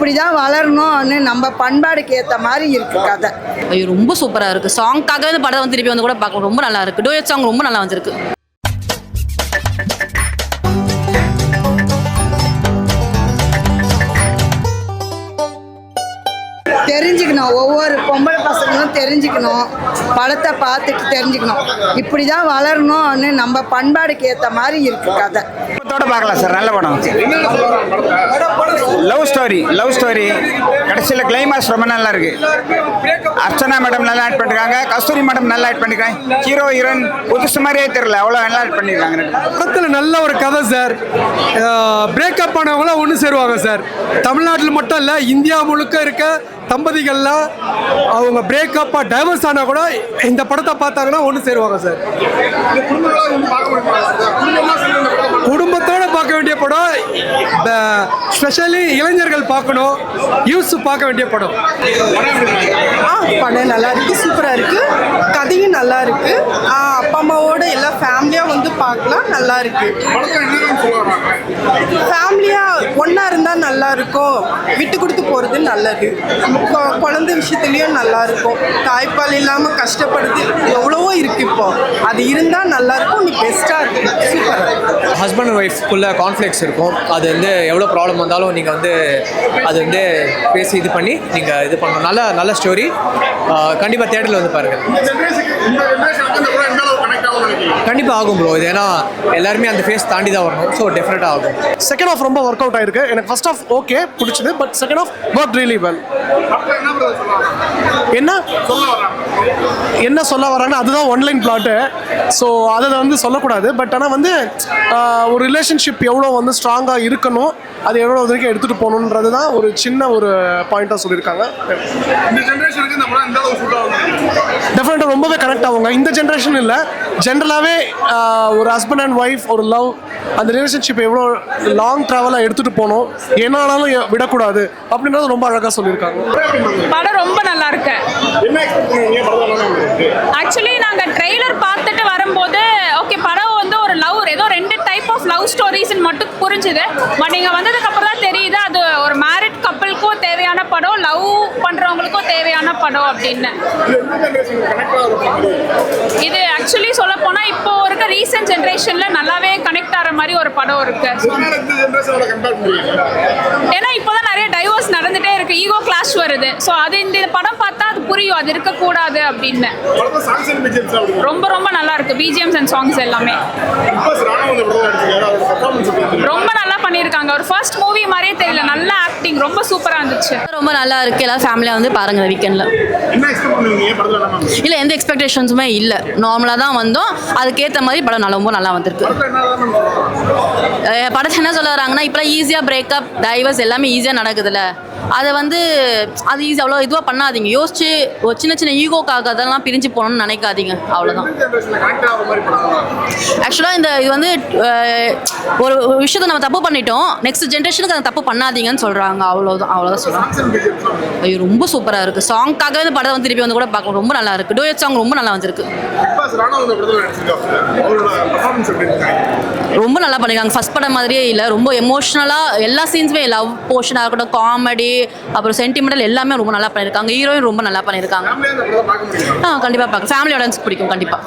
இப்படி தான் வளரணும்னு நம்ம பண்பாடுக்கு ஏற்ற மாதிரி இருக்குது கதை. ஐயோ ரொம்ப சூப்பராக இருக்குது. சாங்காகவே இந்த படம் வந்து திருப்பி வந்து கூட பார்க்கலாம். ரொம்ப நல்லா இருக்குது. டூயட் சாங் ரொம்ப நல்லா வந்திருக்கு. தெரிஞ்சுக்கணும், ஒவ்வொரு பொம்பளை பசங்களும் தெரிஞ்சுக்கணும், படத்தை பார்த்துட்டு தெரிஞ்சுக்கணும். இப்படி தான் வளரணும்னு நம்ம பண்பாடுக்கு ஏற்ற மாதிரி இருக்குது கதை. பார்க்கலாம் சார், நல்ல படம். லவ் ஸ்டோரி கடைசியில் கிளைமாக்ஸ் ரொம்ப நல்லா இருக்கு. அர்ச்சனா மேடம் நல்லா ஆட் பண்ணிருக்காங்க, கஸ்தூரி மேடம் நல்லா ஆட் பண்ணிருக்காங்க. ஹீரோ ஹீரோயின் புதுசு மாதிரியே தெரியல, அவ்வளோ நல்லா ஆட் பண்ணிருக்காங்க. படத்தில் நல்ல ஒரு கதை சார். பிரேக்கப் ஆனவங்களாம் ஒன்று சேருவாங்க சார். தமிழ்நாட்டில் மட்டும் இல்லை, இந்தியா முழுக்க இருக்க தம்பதிகள்லாம் அவங்க பிரேக்கப்பாக டைவர்ஸ் ஆனால் கூட இந்த படத்தை பார்த்தாங்கன்னா ஒன்று சேருவாங்க சார். குடும்பத்தோடு பார்க்க வேண்டிய படம், ஸ்பெஷலி இளைஞர்கள் பார்க்கணும், யூஸ் பார்க்க வேண்டிய படம். படம் நல்லா இருக்கு, சூப்பராக இருக்கு, கதையும் நல்லா இருக்கு. அப்பா அம்மாவோட எல்லா ஃபேமிலியாக வந்து பார்க்கலாம், நல்லா இருக்கு. ஃபேமிலியாக ஒன்றா இருந்தால் நல்லா இருக்கும், விட்டு கொடுத்து போகிறது நல்லது. குழந்தை விஷயத்துலேயும் நல்லா இருக்கும். தாய்ப்பால் இல்லாமல் கஷ்டப்படுது எவ்வளவோ இருக்குது, இப்போ அது இருந்தால் நல்லா இருக்கும். நீ பெஸ்ட்டாக இருக்கு, சூப்பராக. ஹஸ்பண்ட் அண்ட் ஒய்ஃப்குள்ள கான்ஃப்ளிக்ஸ் இருக்கும். அது வந்து எவ்வளோ ப்ராப்ளம் வந்தாலும் நீங்கள் வந்து அது வந்து பேசி இது பண்ணி நீங்கள் இது பண்ணணும். நல்ல ஸ்டோரி. கண்டிப்பாக தியேட்டரில் வந்து பாருங்கள். கண்டிப்பாக ஆகும் ப்ரோ. இது ஏன்னா எல்லாருமே அந்த ஃபேஸ் தாண்டி தான் வரணும். ஸோ டெஃபினட்டாக ஆகும். செகண்ட் ஆஃப் ரொம்ப ஒர்க் அவுட் ஆயிருக்கு. எனக்கு ஃபர்ஸ்ட் ஆஃப் ஓகே பிடிச்சது, but second half work really well. என்ன சொல்ல வராங்கன்னா அதுதான் ஒன்லைன் பிளாட்டு. ஸோ அதை வந்து சொல்லக்கூடாது. பட் ஆனால் வந்து ஒரு ரிலேஷன்ஷிப் எவ்வளோ வந்து ஸ்ட்ராங்காக இருக்கணும், அது எவ்வளோ வரைக்கும் எடுத்துகிட்டு போகணுன்றது தான் ஒரு சின்ன ஒரு பாயிண்ட்டாக சொல்லியிருக்காங்க. டெஃபினட்டாக ரொம்பவே கனெக்ட் ஆகுங்க. இந்த ஜென்ரேஷன் இல்லை, ஜென்ரலாகவே ஒரு ஹஸ்பண்ட் அண்ட் ஒய்ஃப் ஒரு லவ், அந்த ரிலேஷன்ஷிப் எவ்வளோ லாங் ட்ராவலாக எடுத்துகிட்டு போகணும், என்னாலும் விடக்கூடாது அப்படின்றது ரொம்ப அழகாக சொல்லியிருக்காங்க. படம் ரொம்ப நல்லா இருக்கு. ஆக்சுவலி நாங்கள் ட்ரெய்லர் பார்த்துட்டு வரும்போது ஓகே படம் வந்து ஒரு லவ், ஏதோ 2 டைப் ஆஃப் லவ் ஸ்டோரிஸ்ன்னு மட்டும் புரிஞ்சுது. பட் நீங்கள் வந்ததுக்கப்புறம் தான் தெரியுது அது ஒரு மேரிட் கப்பலுக்கும் தேவையான படம், லவ் பண்ணுறவங்களுக்கும் தேவையான படம் அப்படின்னு. இது ஆக்சுவலி சொல்ல போனால் இப்போ இருக்க ரீசெண்ட் ஜென்ரேஷனில் நல்லாவே கனெக்ட் ஆகிற மாதிரி ஒரு படம் இருக்கு. ஏன்னா இப்போதான் நிறைய டைவர்ஸ் நடந்துட்டே இருக்கு, ஈகோ கிளாஷ் வருது. ஸோ அது இந்த படம் பார்த்தா அது புரியும், அது இருக்கக்கூடாது அப்படின்னு. ரொம்ப ரொம்ப நல்லா இருக்கு. பிஜிஎம்ஸ் அண்ட் சாங்ஸ் எல்லாமே ரொம்ப நல்லா பண்ணியிருக்காங்க. ஒரு ஃபர்ஸ்ட் மூவி மாதிரியே தெரியல, நல்ல ஆக்டிங், ரொம்ப சூப்பராக இருந்துச்சு. ரொம்ப நல்லா இருக்குது. எல்லாம் ஃபேமிலியாக வந்து பாருங்க வீக்கெண்டில். இல்லை எந்த எக்ஸ்பெக்டேஷன்ஸுமே இல்லை, நார்மலாக தான் வந்தோம். அதுக்கேற்ற மாதிரி படம் ரொம்ப நல்லா வந்திருக்கு. படத்தை என்ன சொல்ல வராங்கன்னா இப்போலாம் ஈஸியாக பிரேக்கப் டைவர்ஸ் எல்லாமே ஈஸியாக நடக்குதுல்ல, அதை வந்து அது ஈஸி அவ்வளோ இதுவாக பண்ணாதீங்க. யோசிச்சு ஒரு சின்ன சின்ன ஈகோக்காக அதெல்லாம் பிரிஞ்சு போகணும்னு நினைக்காதீங்க, அவ்வளோதான். ஆக்சுவலாக இது வந்து ஒரு விஷயத்தை நம்ம தப்பு பண்ணிட்டோம், நெக்ஸ்ட் ஜென்ரேஷனுக்கு அதை தப்பு பண்ணாதீங்கன்னு சொல்கிறாங்க, அவ்வளோதான் சொல்கிறாங்க. ஐயோ ரொம்ப சூப்பராக இருக்குது. சாங்காகவே இந்த படம் வந்து திருப்பி வந்து கூட பார்க்கலாம். ரொம்ப நல்லா இருக்குது. டூயட் சாங் ரொம்ப நல்லா வந்திருக்கு. ரொம்ப நல்லா பண்ணியிருக்காங்க. ஃபர்ஸ்ட் படம் மாதிரியே இல்லை, ரொம்ப எமோஷ்னலாக எல்லா சீன்ஸுமே, லவ் போர்ஷனாக இருக்கட்டும், காமெடி, அப்புறம் சென்டிமெண்டல் எல்லாமே ரொம்ப நல்லா பண்ணியிருக்காங்க. ஹீரோயின் ரொம்ப நல்லா பண்ணியிருக்காங்க. கண்டிப்பாக பார்க்க ஃபேமிலி ஆடியன்ஸ்க்கு பிடிக்கும் கண்டிப்பாக.